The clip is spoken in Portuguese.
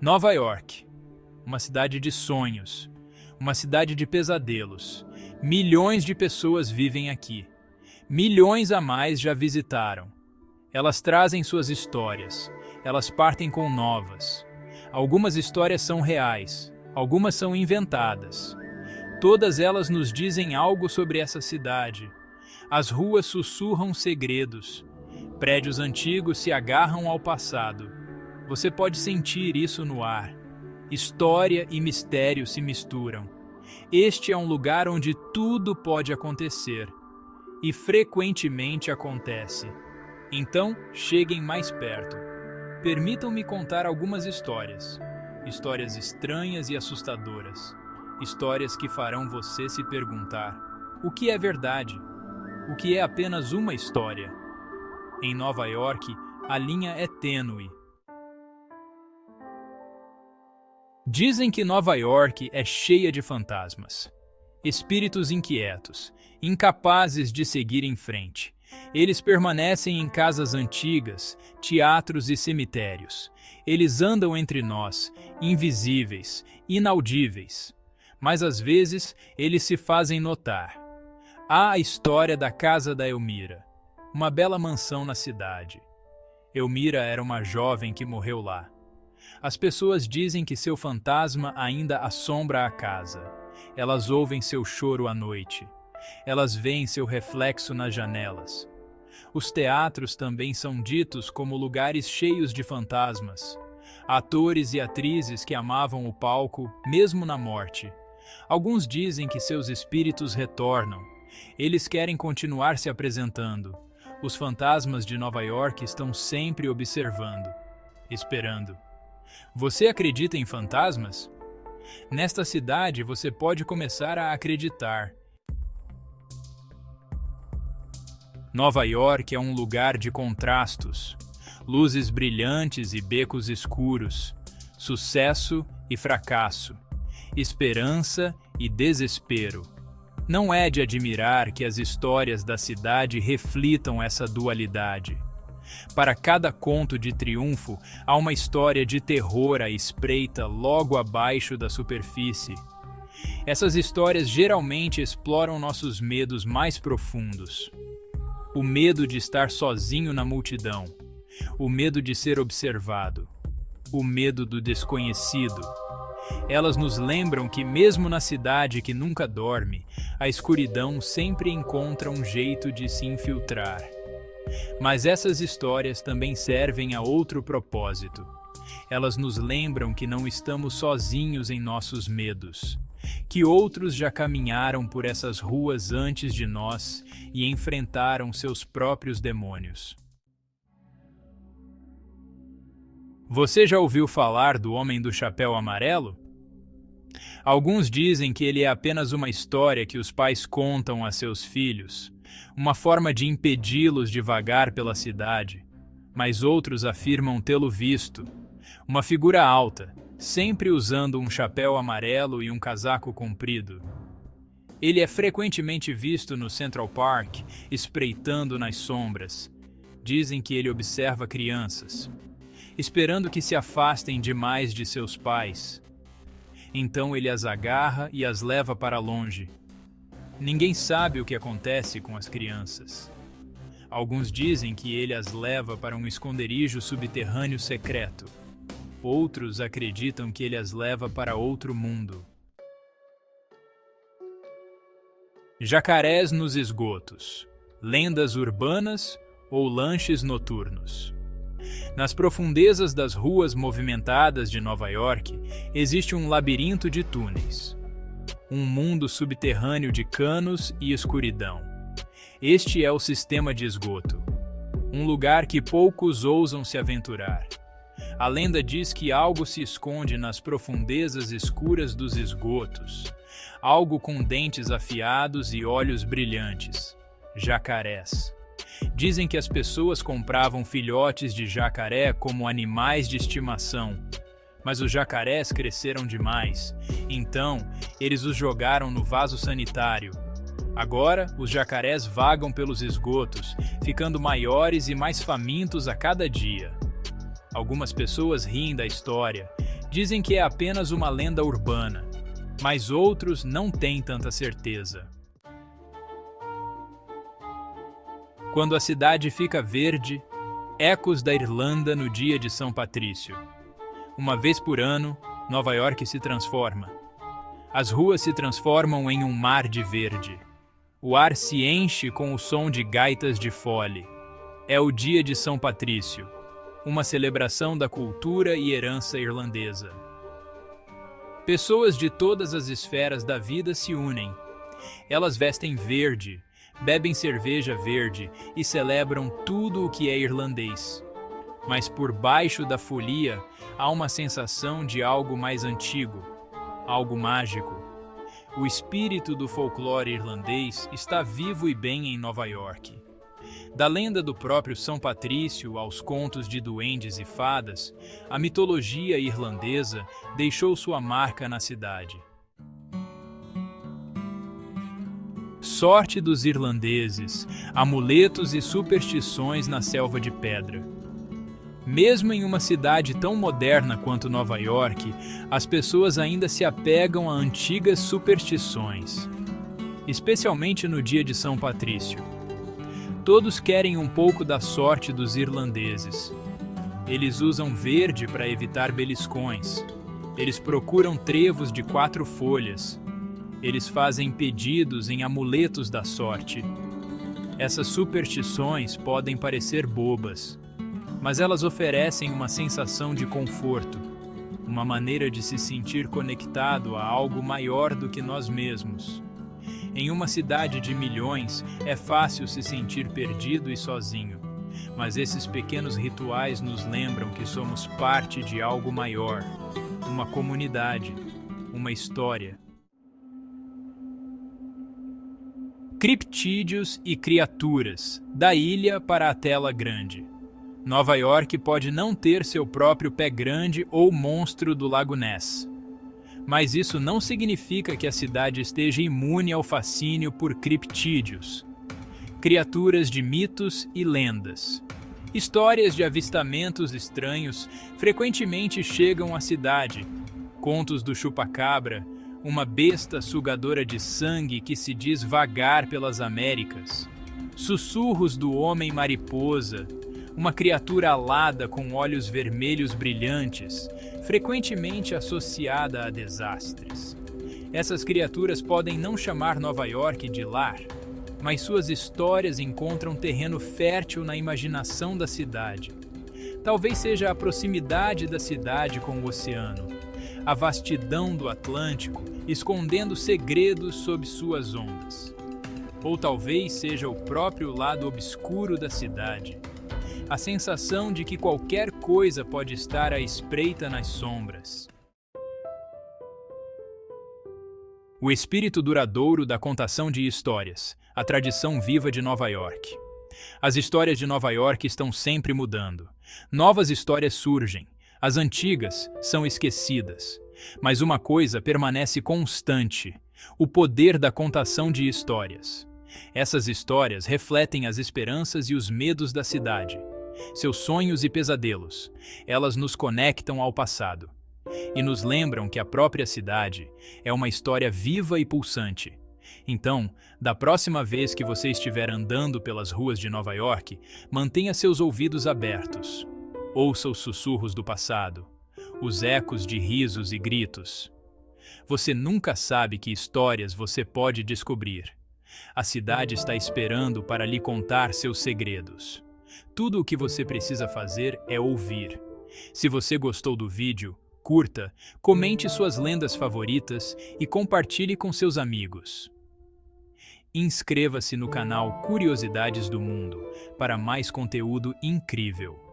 Nova York, uma cidade de sonhos, uma cidade de pesadelos. Milhões de pessoas vivem aqui. Milhões a mais já visitaram. Elas trazem suas histórias, elas partem com novas. Algumas histórias são reais, algumas são inventadas. Todas elas nos dizem algo sobre essa cidade. As ruas sussurram segredos. Prédios antigos se agarram ao passado. Você pode sentir isso no ar. História e mistério se misturam. Este é um lugar onde tudo pode acontecer. E frequentemente acontece. Então, cheguem mais perto. Permitam-me contar algumas histórias. Histórias estranhas e assustadoras. Histórias que farão você se perguntar: o que é verdade? O que é apenas uma história? Em Nova York, a linha é tênue. Dizem que Nova York é cheia de fantasmas. Espíritos inquietos, incapazes de seguir em frente. Eles permanecem em casas antigas, teatros e cemitérios. Eles andam entre nós, invisíveis, inaudíveis. Mas às vezes eles se fazem notar. Há a história da casa da Elmira, uma bela mansão na cidade. Elmira era uma jovem que morreu lá. As pessoas dizem que seu fantasma ainda assombra a casa. Elas ouvem seu choro à noite. Elas veem seu reflexo nas janelas. Os teatros também são ditos como lugares cheios de fantasmas. Atores e atrizes que amavam o palco, mesmo na morte. Alguns dizem que seus espíritos retornam. Eles querem continuar se apresentando. Os fantasmas de Nova York estão sempre observando, esperando. Você acredita em fantasmas? Nesta cidade você pode começar a acreditar. Nova York é um lugar de contrastes, luzes brilhantes e becos escuros, sucesso e fracasso, esperança e desespero. Não é de admirar que as histórias da cidade reflitam essa dualidade. Para cada conto de triunfo, há uma história de terror à espreita logo abaixo da superfície. Essas histórias geralmente exploram nossos medos mais profundos. O medo de estar sozinho na multidão, o medo de ser observado, o medo do desconhecido. Elas nos lembram que mesmo na cidade que nunca dorme, a escuridão sempre encontra um jeito de se infiltrar. Mas essas histórias também servem a outro propósito. Elas nos lembram que não estamos sozinhos em nossos medos, que outros já caminharam por essas ruas antes de nós e enfrentaram seus próprios demônios. Você já ouviu falar do Homem do Chapéu Amarelo? Alguns dizem que ele é apenas uma história que os pais contam a seus filhos, uma forma de impedi-los de vagar pela cidade, mas outros afirmam tê-lo visto. Uma figura alta, sempre usando um chapéu amarelo e um casaco comprido. Ele é frequentemente visto no Central Park, espreitando nas sombras. Dizem que ele observa crianças, esperando que se afastem demais de seus pais. Então ele as agarra e as leva para longe. Ninguém sabe o que acontece com as crianças. Alguns dizem que ele as leva para um esconderijo subterrâneo secreto. Outros acreditam que ele as leva para outro mundo. Jacarés nos esgotos, lendas urbanas ou lanches noturnos. Nas profundezas das ruas movimentadas de Nova York, existe um labirinto de túneis. Um mundo subterrâneo de canos e escuridão. Este é o sistema de esgoto. Um lugar que poucos ousam se aventurar. A lenda diz que algo se esconde nas profundezas escuras dos esgotos. Algo com dentes afiados e olhos brilhantes. Jacarés. Dizem que as pessoas compravam filhotes de jacaré como animais de estimação. Mas os jacarés cresceram demais, então eles os jogaram no vaso sanitário. Agora, os jacarés vagam pelos esgotos, ficando maiores e mais famintos a cada dia. Algumas pessoas riem da história, Dizem que é apenas uma lenda urbana, mas outros não têm tanta certeza. Quando a cidade fica verde, ecos da Irlanda no dia de São Patrício. Uma vez por ano, Nova York se transforma. As ruas se transformam em um mar de verde. O ar se enche com o som de gaitas de fole. É o dia de São Patrício, uma celebração da cultura e herança irlandesa. Pessoas de todas as esferas da vida se unem. Elas vestem verde, bebem cerveja verde e celebram tudo o que é irlandês. Mas por baixo da folia há uma sensação de algo mais antigo, algo mágico. O espírito do folclore irlandês está vivo e bem em Nova York. Da lenda do próprio São Patrício aos contos de duendes e fadas, a mitologia irlandesa deixou sua marca na cidade. Sorte dos irlandeses, amuletos e superstições na selva de pedra. Mesmo em uma cidade tão moderna quanto Nova York, as pessoas ainda se apegam a antigas superstições, especialmente no dia de São Patrício. Todos querem um pouco da sorte dos irlandeses. Eles usam verde para evitar beliscões. Eles procuram trevos de 4 folhas. Eles fazem pedidos em amuletos da sorte. Essas superstições podem parecer bobas, mas elas oferecem uma sensação de conforto, uma maneira de se sentir conectado a algo maior do que nós mesmos. Em uma cidade de milhões, é fácil se sentir perdido e sozinho, mas esses pequenos rituais nos lembram que somos parte de algo maior, uma comunidade, uma história. Criptídeos e criaturas, da ilha para a tela grande. Nova York pode não ter seu próprio pé grande ou monstro do Lago Ness. Mas isso não significa que a cidade esteja imune ao fascínio por criptídeos, criaturas de mitos e lendas. Histórias de avistamentos estranhos frequentemente chegam à cidade. Contos do chupacabra, uma besta sugadora de sangue que se diz vagar pelas Américas. Sussurros do homem-mariposa, uma criatura alada com olhos vermelhos brilhantes, frequentemente associada a desastres. Essas criaturas podem não chamar Nova York de lar, mas suas histórias encontram terreno fértil na imaginação da cidade. Talvez seja a proximidade da cidade com o oceano, a vastidão do Atlântico escondendo segredos sob suas ondas. Ou talvez seja o próprio lado obscuro da cidade, a sensação de que qualquer coisa pode estar à espreita nas sombras. O espírito duradouro da contação de histórias, a tradição viva de Nova York. As histórias de Nova York estão sempre mudando. Novas histórias surgem, as antigas são esquecidas. Mas uma coisa permanece constante: o poder da contação de histórias. Essas histórias refletem as esperanças e os medos da cidade, seus sonhos e pesadelos. Elas nos conectam ao passado e nos lembram que a própria cidade é uma história viva e pulsante. Então, da próxima vez que você estiver andando pelas ruas de Nova York, mantenha seus ouvidos abertos. Ouça os sussurros do passado, os ecos de risos e gritos. Você nunca sabe que histórias você pode descobrir. A cidade está esperando para lhe contar seus segredos. Tudo o que você precisa fazer é ouvir. Se você gostou do vídeo, curta, comente suas lendas favoritas e compartilhe com seus amigos. Inscreva-se no canal Curiosidades do Mundo para mais conteúdo incrível.